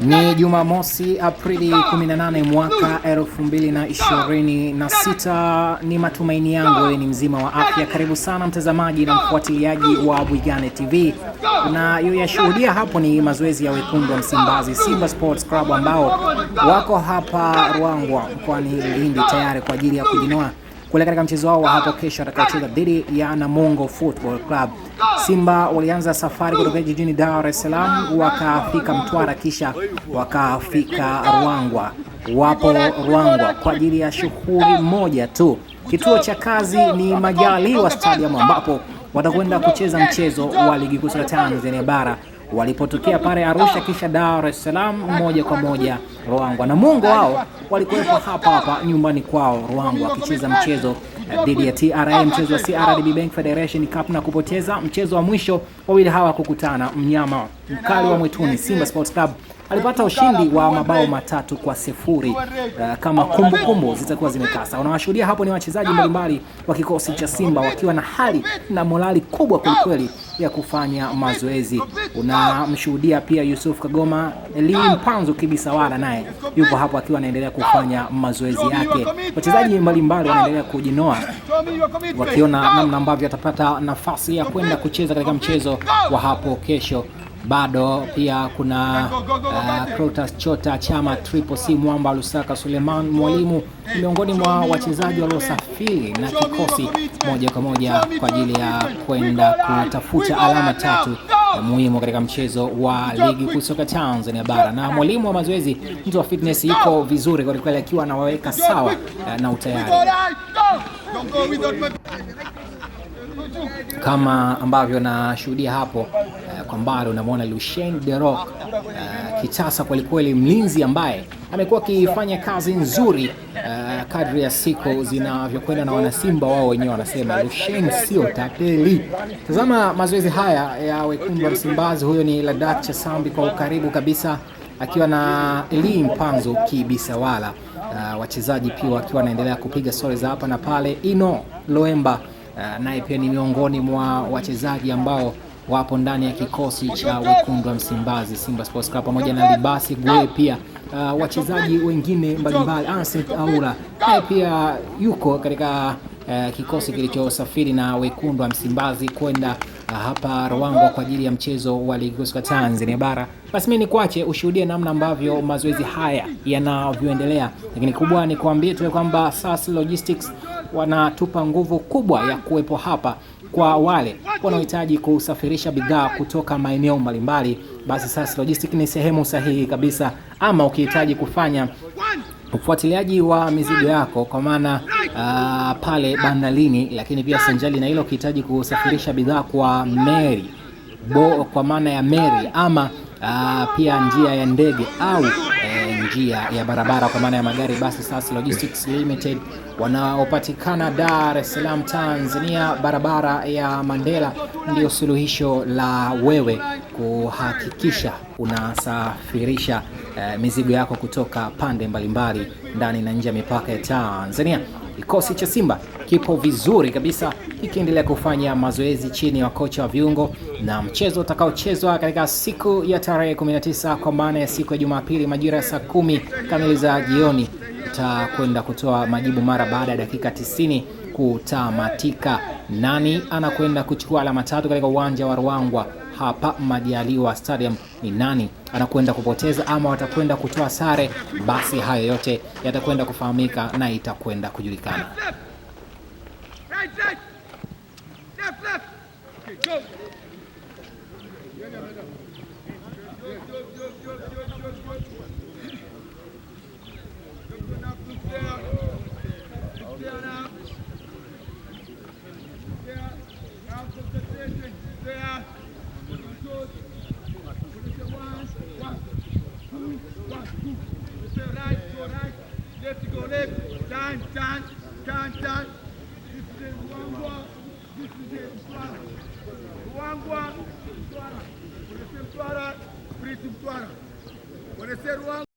Ni Jumamosi Aprili 18 mwaka 2026. Ni matumaini yangu wewe ni mzima wa afya. Karibu sana mtazamaji na mfuatiliaji wa Bwigane TV. Unayoyashuhudia hapo ni mazoezi ya wekundu wa Msimbazi Simba Sports Club ambao wako hapa Ruangwa mkoani Lindi tayari kwa ajili ya kujinoa kule katika mchezo wao wa hapo kesho atakaocheza dhidi ya Namungo Football Club. Simba walianza safari kutoka jijini Dar es Salaam wakafika Mtwara kisha wakafika Ruangwa. Wapo Ruangwa kwa ajili ya shughuli moja tu. Kituo cha kazi ni Majaliwa Stadium ambapo watakwenda kucheza mchezo wa ligi kuu ya Tanzania bara. Walipotokea pale Arusha kisha Dar es Salaam moja kwa moja Ruangwa. Namungo wao walikuwepo hapa nyumbani kwao Ruangwa wakicheza mchezo dhidi ya TRA, mchezo wa CRDB Bank Federation Cup na kupoteza mchezo wa mwisho. Wawili hawa kukutana, mnyama mkali wa mwituni Simba Sports Club alipata ushindi wa mabao 3-0. Kama kumbukumbu zitakuwa zimekasa. Unawashuhudia hapo ni wachezaji mbalimbali wa kikosi cha Simba wakiwa na hali na morali kubwa kwelikweli ya kufanya mazoezi. Unamshuhudia pia Yusuf Kagoma, Eli Mpanzu Kibisawala naye yupo hapo akiwa anaendelea kufanya mazoezi yake. Wachezaji mbalimbali wanaendelea kujinoa wakiona namna ambavyo atapata nafasi ya kwenda kucheza katika mchezo wa hapo kesho. Bado pia kuna Clatous Chota, Chama, Triple C, Mwamba, Lusaka, Suleiman Mwalimu miongoni mwa wachezaji waliosafiri na kikosi moja kwa moja kwa ajili ya kwenda kutafuta alama tatu muhimu katika mchezo wa ligi kuu soka Tanzania bara. Na mwalimu wa mazoezi, mtu wa fitness, yuko vizuri kwa kweli akiwa anawaweka sawa na utayari. Kama ambavyo nashuhudia hapo kwa mbali unamwona Lucien De Rock, kitasa kwelikweli, mlinzi ambaye amekuwa akifanya kazi nzuri kadri ya siku zinavyokwenda, na wanasimba wao wenyewe wanasema Lucien sio tapeli. Tazama mazoezi haya ya wekundu wa Msimbazi. Huyo ni Ladak Chasambi kwa ukaribu kabisa akiwa na Eli Mpanzu Kibisawala, wachezaji pia wakiwa wanaendelea kupiga story za hapa na pale. Ino Loemba naye pia ni miongoni mwa wachezaji ambao wapo ndani ya kikosi cha wekundu wa Msimbazi Simba Sports Club, pamoja na Libasi Gwe pia wachezaji wengine mbalimbali. Ansel Aura naye pia yuko katika kikosi kilichosafiri na wekundu wa Msimbazi kwenda hapa Ruangwa kwa ajili ya mchezo wa ligi kuu ya Tanzania bara. Basi mimi nikuache ushuhudie namna ambavyo mazoezi haya yanavyoendelea, lakini kubwa ni kuambia tu kwamba SAS Logistics wanatupa nguvu kubwa ya kuwepo hapa kwa wale wanaohitaji kusafirisha bidhaa kutoka maeneo mbalimbali. Basi SAS Logistics ni sehemu sahihi kabisa. Ama ukihitaji kufanya ufuatiliaji wa mizigo yako kwa maana pale bandarini, lakini pia sanjali na hilo ukihitaji kusafirisha bidhaa kwa meli kwa maana ya meli, ama pia njia ya ndege au njia ya barabara kwa maana ya magari, basi SAS Logistics Limited wanaopatikana Dar es Salaam Tanzania, barabara ya Mandela, ndio suluhisho la wewe kuhakikisha unasafirisha mizigo yako kutoka pande mbalimbali ndani na nje ya mipaka ya Tanzania. Kikosi cha Simba kipo vizuri kabisa kikiendelea kufanya mazoezi chini ya kocha wa viungo, na mchezo utakaochezwa katika siku ya tarehe 19 kwa maana ya siku ya Jumapili majira ya saa 10 kamili za jioni utakwenda kutoa majibu mara baada ya dakika 90 kutamatika. Nani anakwenda kuchukua alama tatu katika uwanja wa Ruangwa hapa Majaliwa Stadium? Ni nani anakwenda kupoteza ama watakwenda kutoa sare? Basi hayo yote yatakwenda kufahamika na itakwenda kujulikana. Ruangwa, Mtwara, Mtwara,